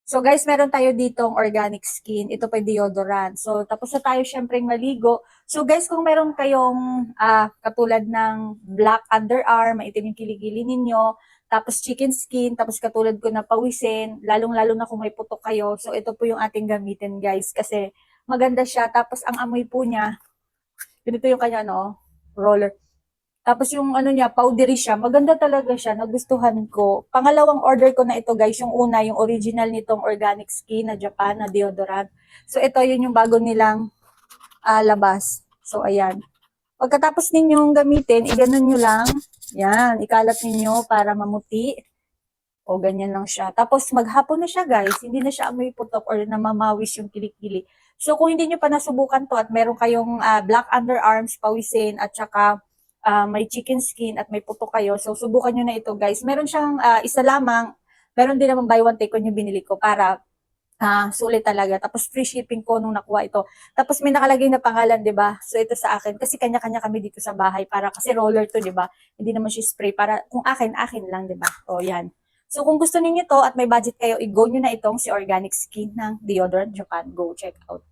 So guys, meron tayo ditong organic skin. Ito pa yung deodorant. So tapos na tayo syempreng maligo. So guys, kung meron kayong katulad ng black underarm, maitim yung kilikili ninyo, tapos chicken skin, tapos katulad ko na pawisin, lalong-lalo na kung may putok kayo. So ito po yung ating gamitin guys kasi maganda siya. Tapos ang amoy po niya, ganito yung kanya no, roller. Tapos yung ano niya, powdery siya. Maganda talaga siya. Nagustuhan ko. Pangalawang order ko na ito guys. Yung una, yung original nitong Organic Skin na Japan na deodorant. So ito, yun yung bago nilang labas. So ayan. Pagkatapos ninyong gamitin, iganon nyo lang. Yan, ikalat ninyo para mamuti. O ganyan lang siya. Tapos maghapon na siya guys. Hindi na siya amoy putok or namamawis yung kilikili. So kung hindi nyo pa nasubukan to at meron kayong black underarms, pawisin at saka may chicken skin at may putok kayo. So subukan nyo na ito guys. Meron siyang isa lamang. Meron din naman buy one take one yung binili ko para sulit talaga. Tapos free shipping ko nung nakuha ito. Tapos may nakalagay na pangalan, 'di ba? So ito sa akin kasi kanya-kanya kami dito sa bahay para kasi roller to, 'di ba? Hindi naman siya spray para kung akin lang, 'di ba? O yan. So kung gusto niyo to at may budget kayo, i-go niyo na itong si Organic Skin ng Deodorant Japan. Go check out.